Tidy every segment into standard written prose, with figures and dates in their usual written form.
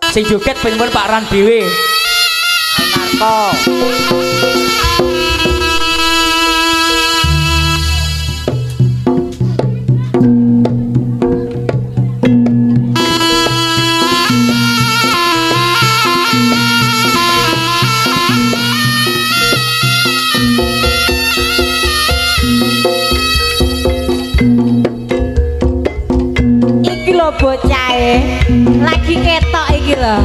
Sing joget penyuwun Pak Ran dhewe. Alnarko. Iki lho bocahe lagi ketok iki lho.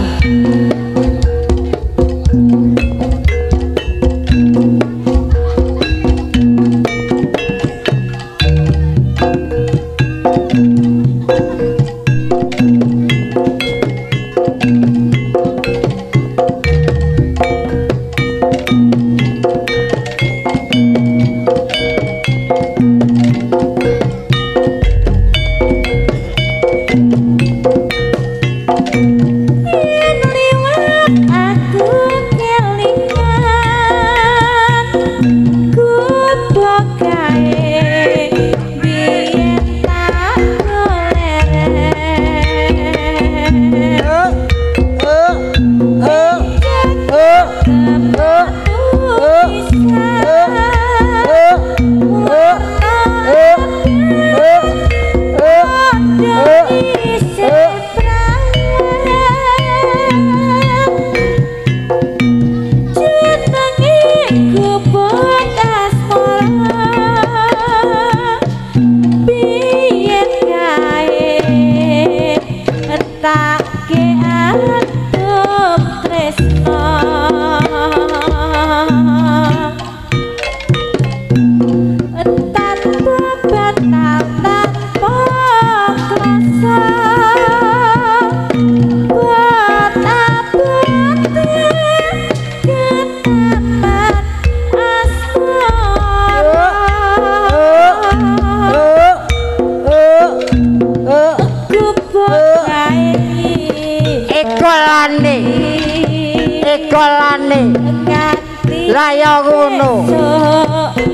Laya ngono.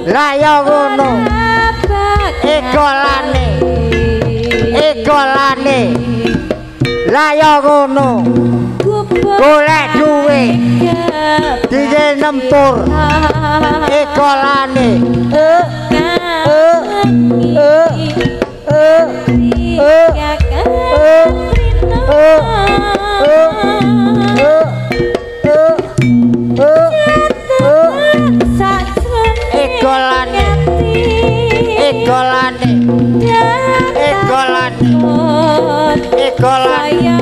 Laya ngono. Ekolane. Ekolane. Laya ngono. Golek duwe. Dije nempur. Ekolane. Egolane, egolane, egolane, egolane.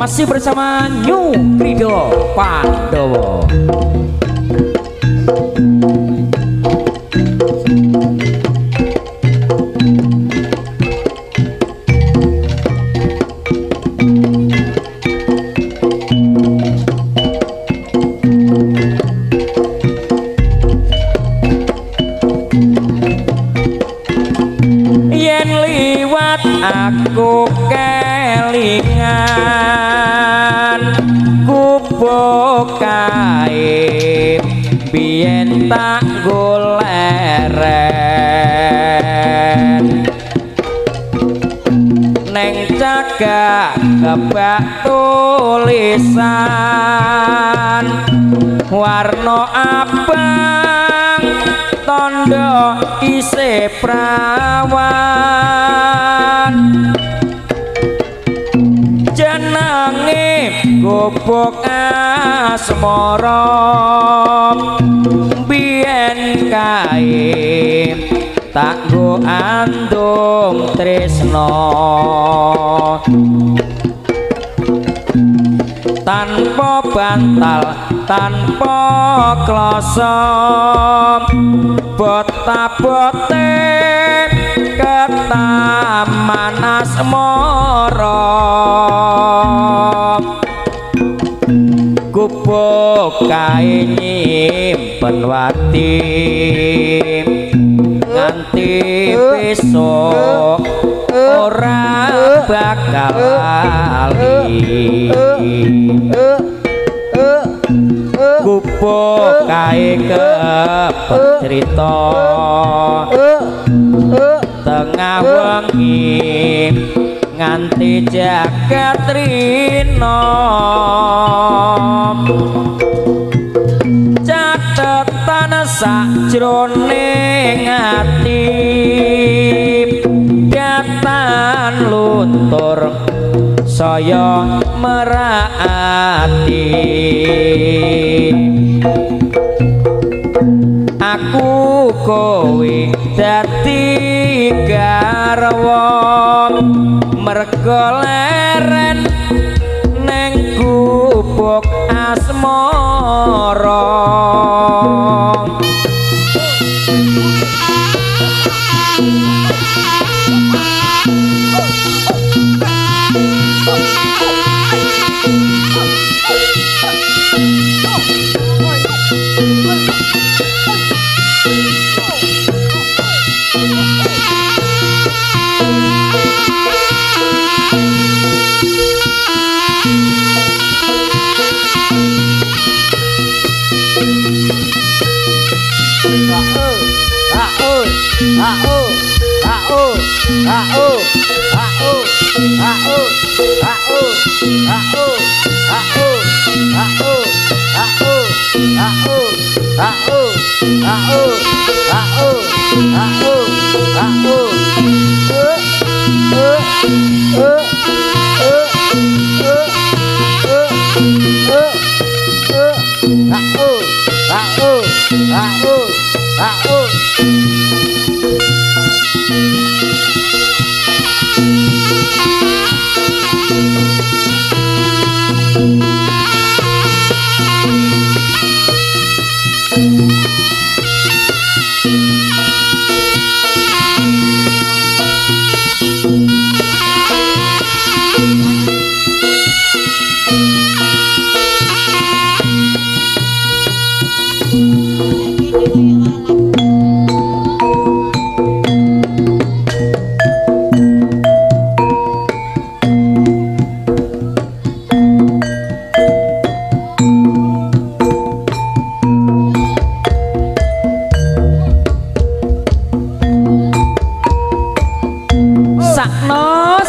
Masih bersama New Krido Pandowo. Yen liwat aku kelingan kae biyen tak goleren neng cagak kebak tulisan warna abang tondo isih prawan jenenge gobok asmara biyen kae tak go andum tresno tanpa bantal tanpa kloso bota-bote ketaman asmara gubuk kae nyimpen wati nganti besok ora bakal lali gubuk kae kepetrita tengah wengi nganti jagat rina catetan sakjroning ati datan luntur saya merati aku kowe dadi garwa mergo leren neng gubuk asmara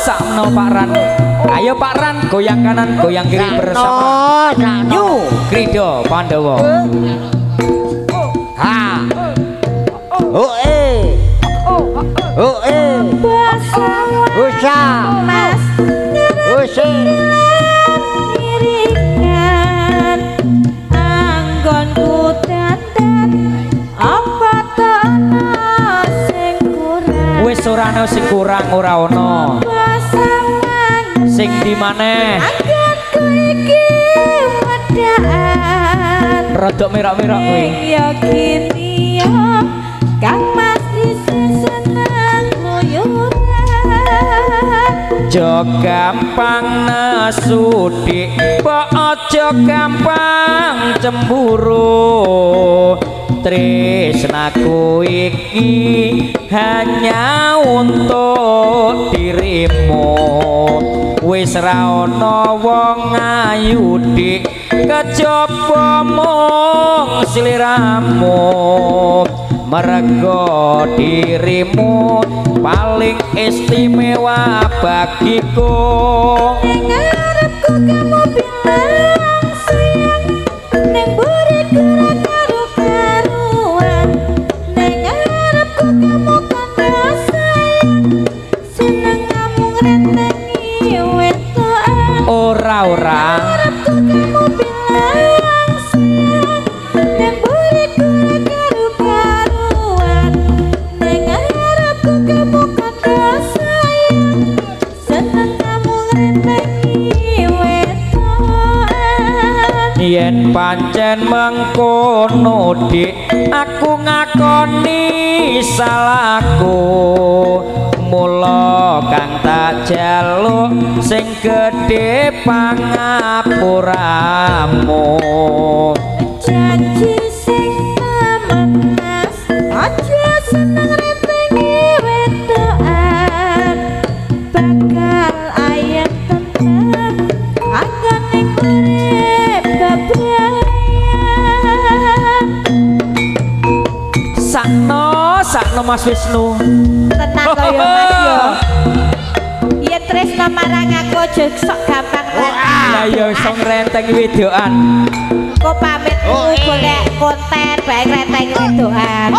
sakno Pak Ran. Ayo Pak Ran, goyang kanan, goyang kiri bersama. New Krido Pandawa. Ha. Oh Usa. Usi. Iringan anggonku dadan apa tono sing kurang. Wis ora ana sing kurang ora ana. Sing di maneh? Anggonku iki medaan. Rodok merok-merok kuwi. Ya kini ya Kang Mas isih seneng luyuran. Jo gampang nesu dik, mbok aja gampang cemburu. Tresnaku iki hanya untuk dirimu. Wis ra ana wong ayu dik, kejaba mung sliramu. Mergo dirimu paling istimewa bagiku. Ning ngarepku kamu bilang sayang, ning buriku ra karu-karuan. Ning ngarepku kamu kandha sayang, seneng namung rentengi wetokan. Ora. Ngarepku kamu bilang sayang, ning buriku ra karu-karuan. Ning ngarepku kamu kandha sayang, seneng namung rentengi wetokan. Yen pancen mengkono dik, aku ngakoni salahku. mula kang tak jaluk sing gedhe pangapuramu janji sing menas aja seneng rentengi wedokan bakal ayat tentrem akan ning urip bebrayan sakno Mas Wisnu tenang to ya Mas yo yen tresno marang aku aja sok gampang lah ya iso ngrentengi wedokan kok pamit golek konten bae ngrentengi wedokan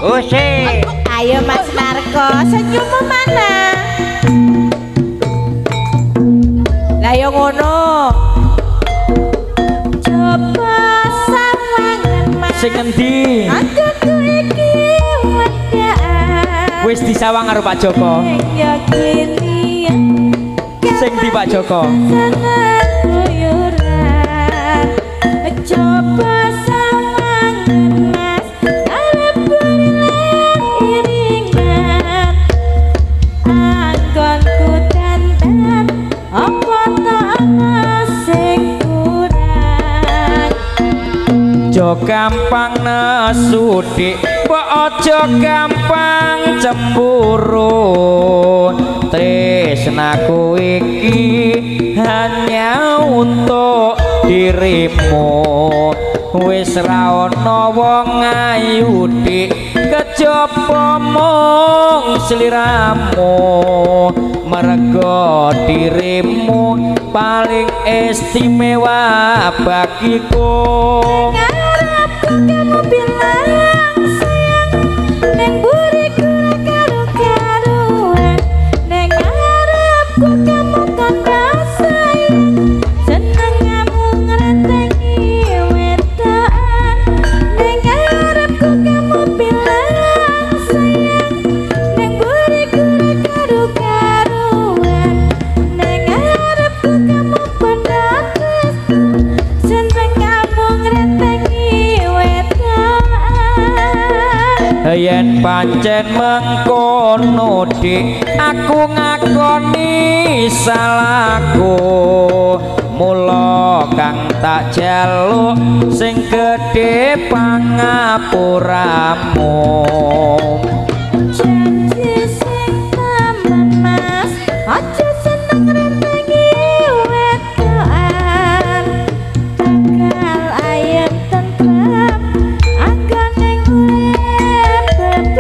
Usih. ayo Mas Marco senyummu mana lah yo ngono coba sawangan Mas sing endi aku iki wedaan wis disawang karo Pak Joko yakini sing di Pak Joko coba sawangan Mas arep bulan iringan anggonku dandan apa tak ana sing kurang aja gampang nesu dik mbok aja gampang cemburu tresnaku iki hanya untuk dirimu wis ra ana wong ayu dik kejaba mung sliramu merga dirimu paling istimewa bagiku ngarepku kamu bilang sayang neng buriku ra karu-karuan neng ngarepku kamu kandha sayang seneng kamu ngrentengi wedokan neng ngarepku kamu bilang sayang neng buriku ra karu-karuan neng ngarepku kamu padha tresno seneng kamu ngrentengi wedokan yen pancen mengkono dik aku ngakoni salahku mula kang tak jaluk sing gedhe pangapuramu janji sing menas aja seneng rentengi wedokan bakal ayem tentrem anggon ning urip bebrayan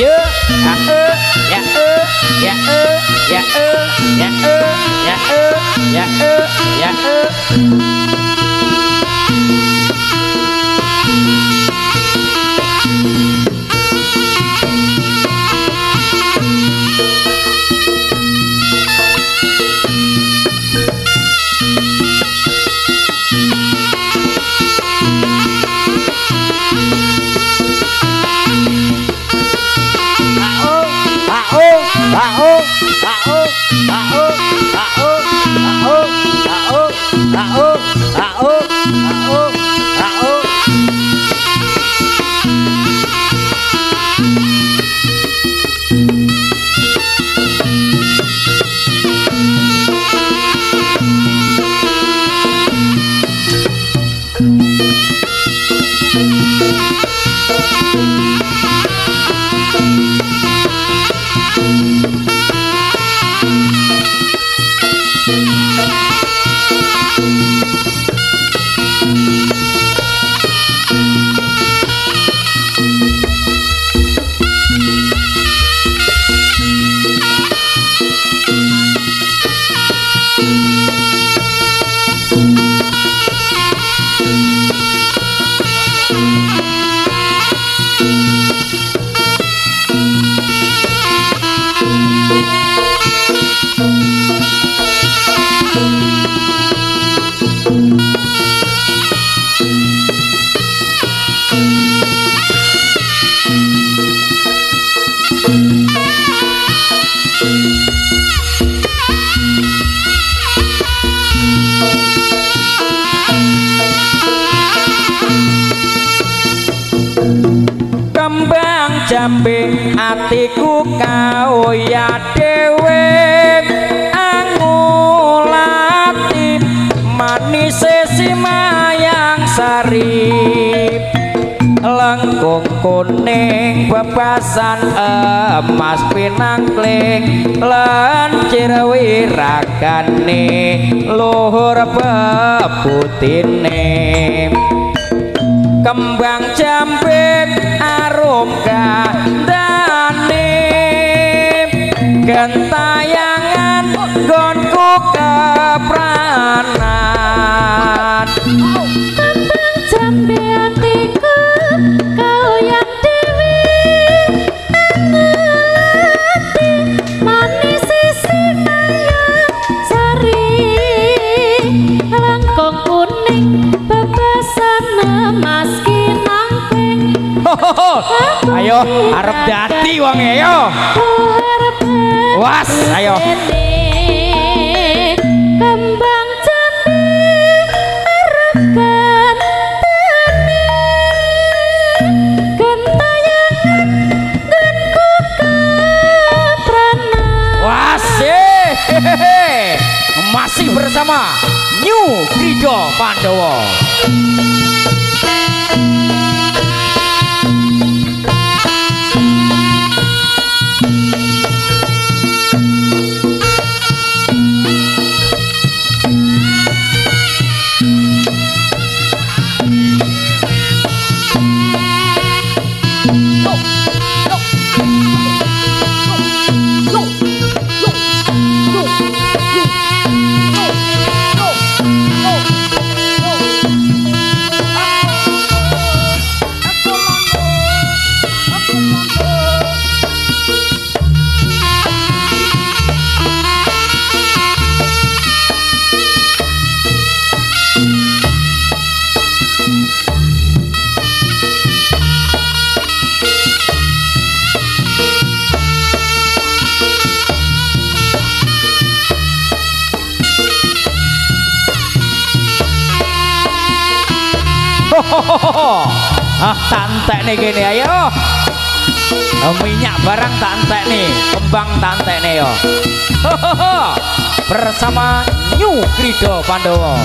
Ayo, ya ya ya ya ya ya ya Kembang jambe atiku kaya dhewe angulati manis simayang sari lengkung kuning bebasan emas pinangkling lancir wiragane luhur bebutine kembang jambe arum kandhane gentayangan gonku kepranan Kembang jambe atiku kau yang dewi angulati manis simayang sari langkung kuning bebasan emas kinangking ayo arep dadi wong ayo was ayo kembang jambe arep gantene gentayangan gonku kepranan was masih bersama New Krido Pandowo. Tak entek nih gini ayo minyak barang tak entek nih kembang tak entek nih yo bersama New Krido Pandowo.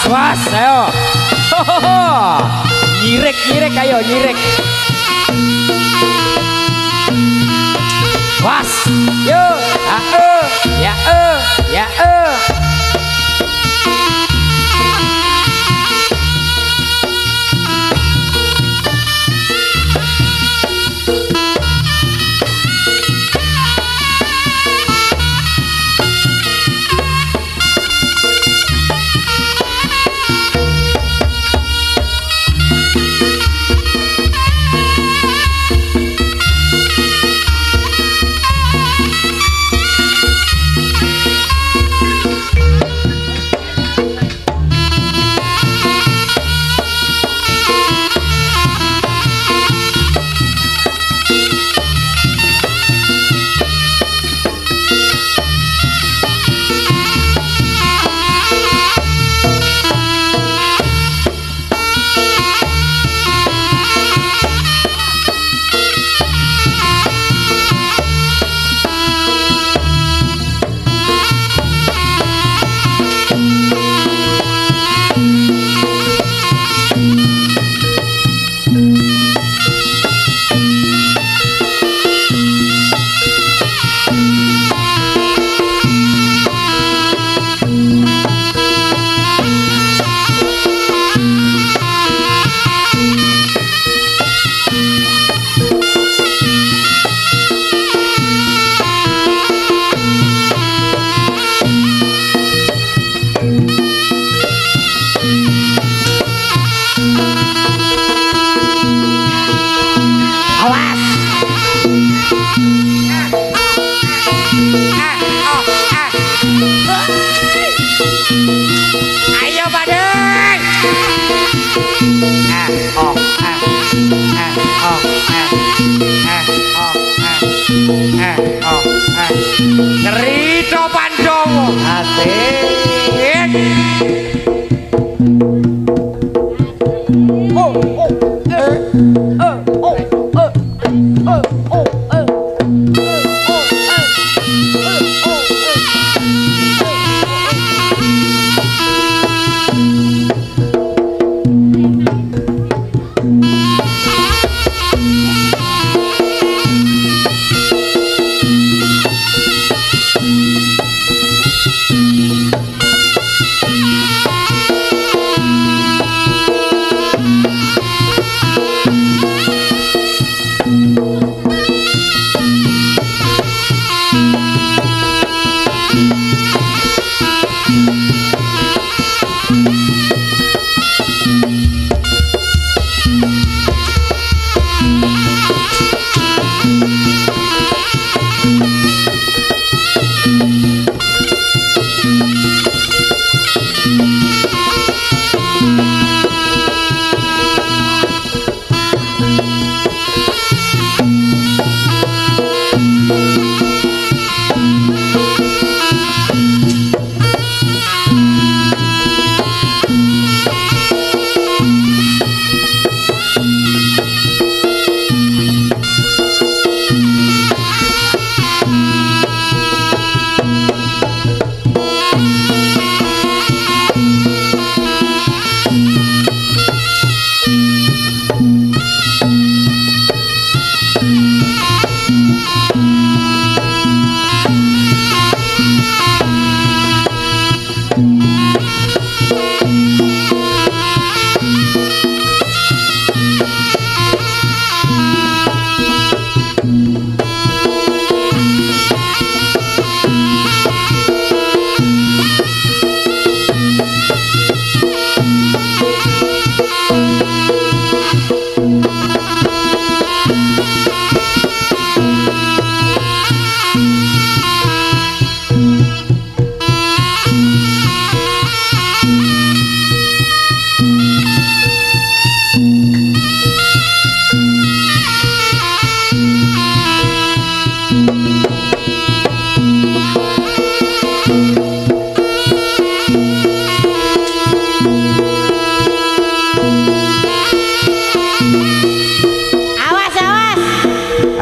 was, ayo. Nyirek, nyirek, ayo nyirek. Was, yo, ya, ya, Ayo badai. Cerita Pandowo. Asik.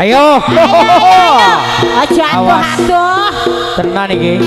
Ayo. Aja atuh-atuh. Tenan iki.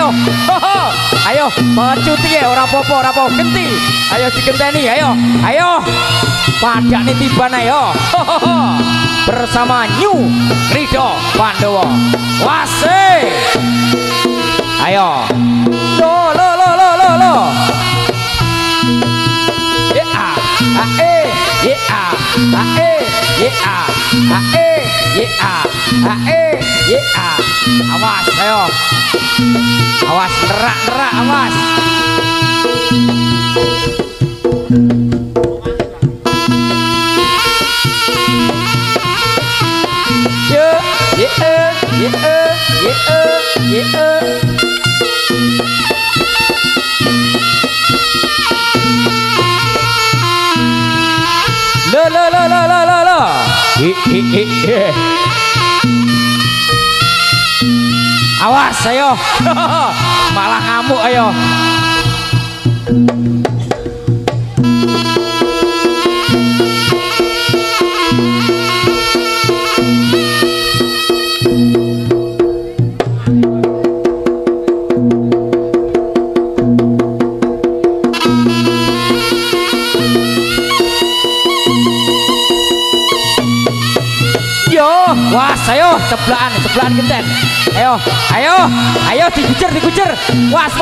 ayo. Ayo, pecuti ya ora apa-apa genti. Ayo digenteni ayo. Ayo. Padane tiban ayo. Bersama New Rido Pandowo. Wase. Ayo. Lo. Awas ayo. Awas nerak awas. Lo. Awas ayo. Malah ngamuk ayo. Was, ayo, sebelahan genten. Ayo, dikucer. Was.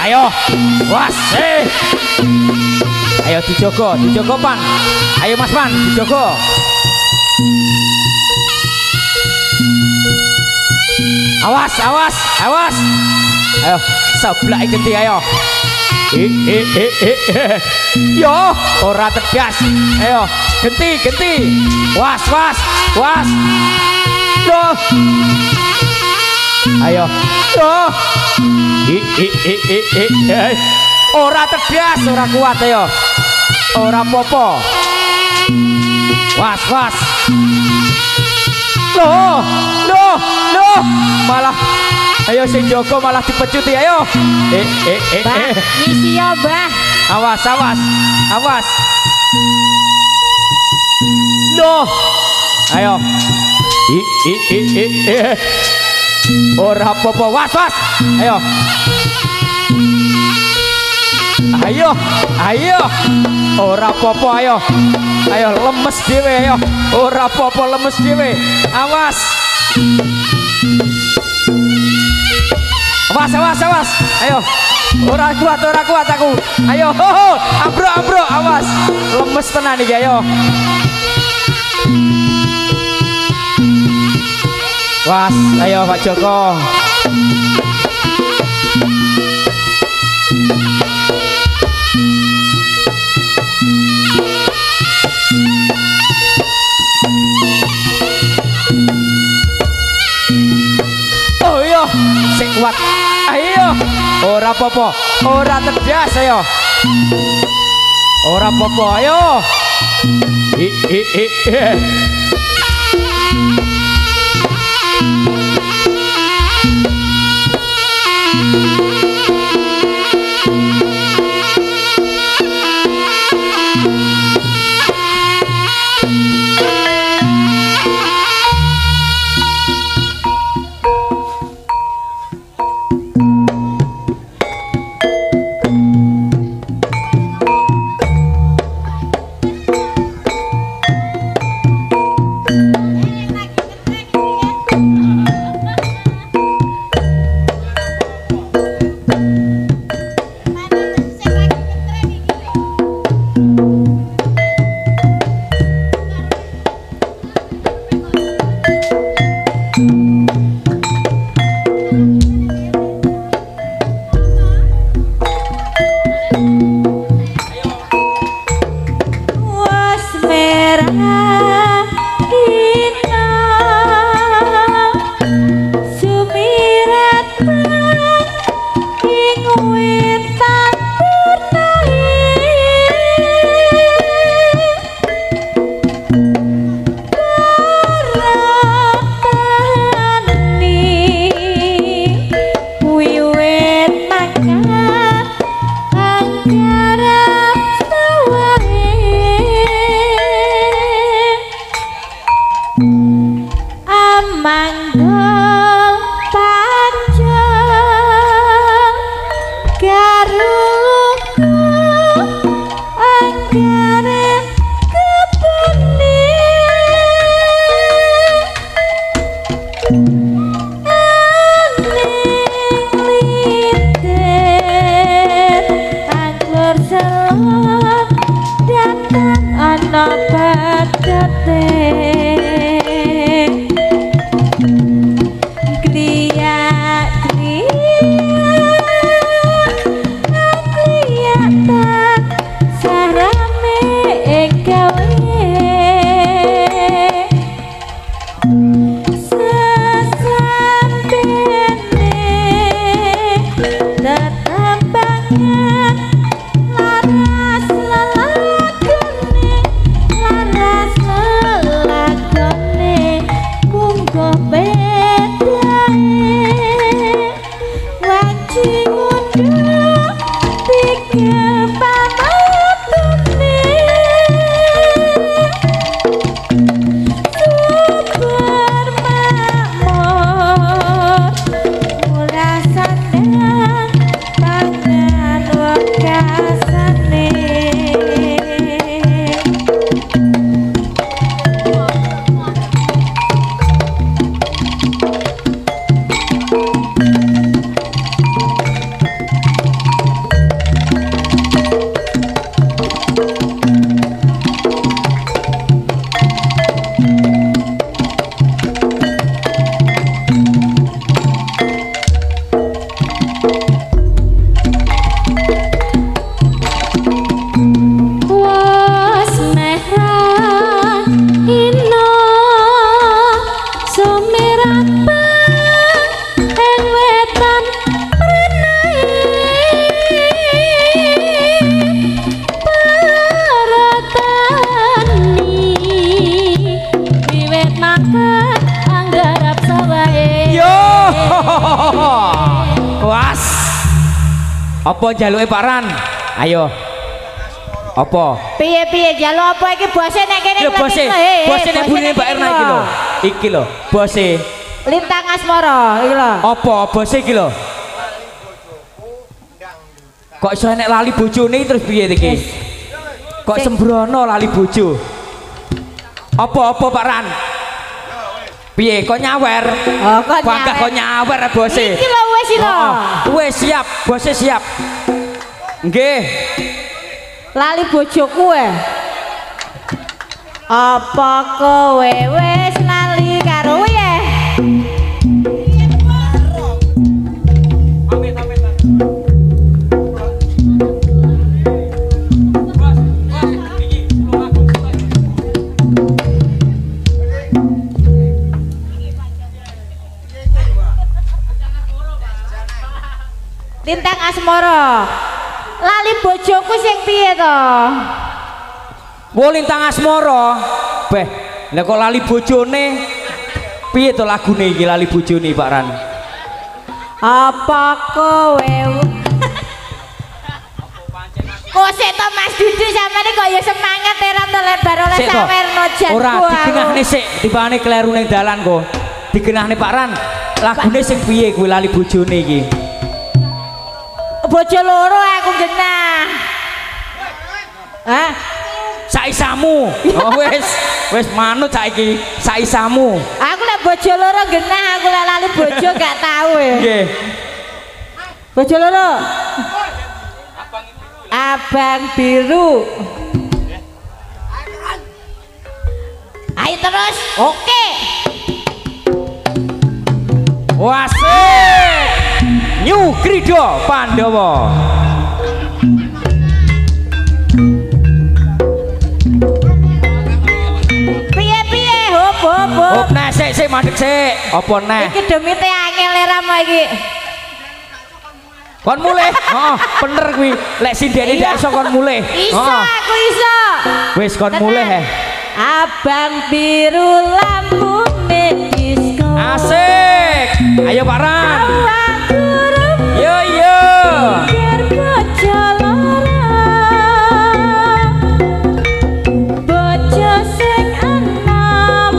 Ayo, was, ayo dijogo pan. Ayo Mas Pan, dijogo. Awas. Ayo, sebelah genti ayo. Yo, ora tegas. Ayo, genti. Was. Loh. Ayo. Loh. Ora tegas, ora kuat ayo. Ora popo. Was. Loh. Malah ayo sing jogo malah dipecuti ayo. Misi ya, Mbah. Awas. Loh. Ayo. Ora apa-apa, was. Ayo. Ora apa-apa ayo. Ayo lemes dhewe ayo. Ora apa-apa lemes dhewe. Awas. Ayo. Ora kuat aku. Ayo. Ambro. Awas. Lemes tenan iki ayo. Was, ayo Pak Joko. Oh iya, sing kuat. Ayo. Ora apa-apa, ora tegas ayo. Ora apa-apa ayo. Apa jaluke Pak Ran? Ayo. Apa? Piye jaluk apa iki bose nek kene Lho bose nek bunine Mbak Erna iki lho. Iki lho, bose. Lintang Asmara iki lho. Apa bose iki lho? Kok iso enek lali bojone terus piye iki? Kok sembrono lali bojo? Apa Pak Ran? Piye kok nyawer? Oh, kok Bangga kok nyawer bose. Iki lho wis iki lho. Wis siap, bose siap. Nggih. Lali bojoku Apa kowe wis lali karo ye? Lintang Asmara. Lali bojoku sing piye to? Wo Lintang Asmara. Beh, nek kok lali bojone piye to lagune iki lali bojone Pak Ran? Apa kowe? Kok sik to Mas Dudu sampeyan kok ya semangat era lebar oleh sawerno jan. Ora digenahne sik, tipane kleru ning dalan kok. Digenahne Pak Ran. Lagune sing piye kuwi lali bojone iki? Bojo loro aku genah. Hah? Saisamu. Oh wis manut saiki. Saisamu. Aku lek bojo loro genah, aku lek lali bojo gak tau Nggih. Bojo loro. Abang biru. Ayo terus. Oke. Wasik. New Krido Pandawa. Piye hop. Nah sik mandek sik. Apa neh? Iki demite angel leramu iki. Kon mulih. Heeh, bener kuwi. Lek sindene ndak iso kon mulih. Iso aku iso. Wis kon mulih. Abang biru lampune disco. Asik. Ayo Pak Ran. Yo. Biar bojo loro. Bojo sing enom.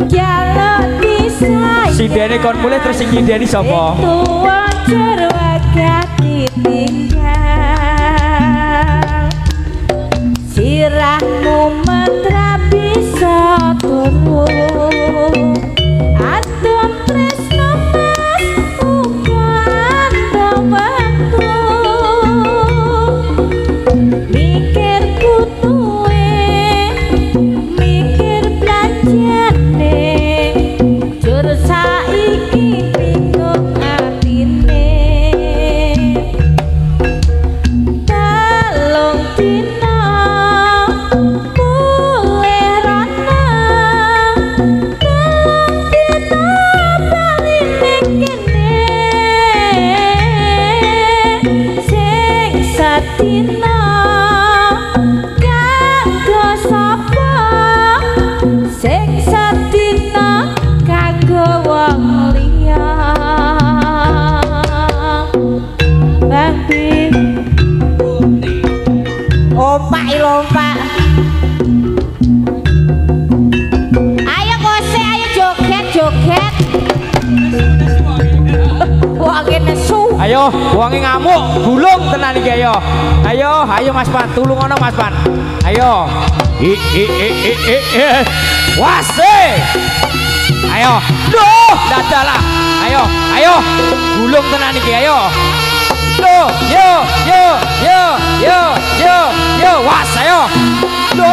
Jaluk disayang. Sindene kon mulih terus sing nyindeni sapa? Tuwa cerwagati tinggal. Sirahmu metra bisa turun. Adem tresno mas bukan waktu. Mikir kutuwe, mikir belanjane. Jur saiki bingung atine. Telung dina mulih rana. Telung dina bali ning kene. Sing sadina kanggo sapa? Sing sadina kanggo wong liya. Babi lompat. Ayo kose, ayo joget. Wangi nesu. Ayo, wangi ngamuk, gulung tenan iki ayo. Ayo Mas Pan, tulung ono Mas Pan. Ayo. Wasik. Ayo. Duh, dadalah. Ayo. Gulung tenan iki ayo. Duh, yo. Was ayo. Lo.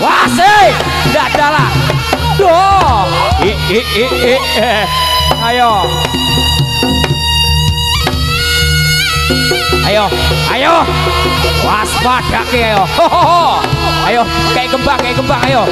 Wasik. Dadalah. Duh. Ayo. Waspadake ayo. Ayo, kayak kembang ayo.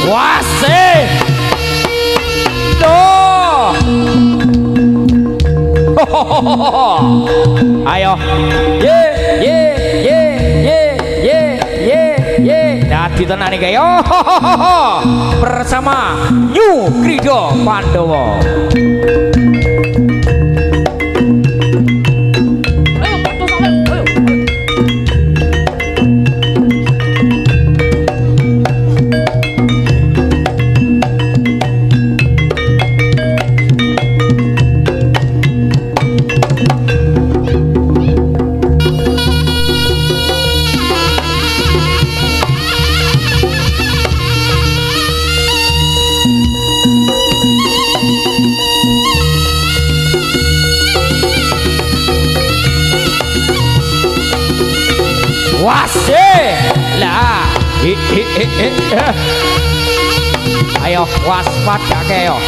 Wasik. Duh. Ayo. Ye ye ye ye ye ye ye. Dadi tenan iki. Bersama New Krido Pandowo. Wasih lah, ayo waspada ke yo.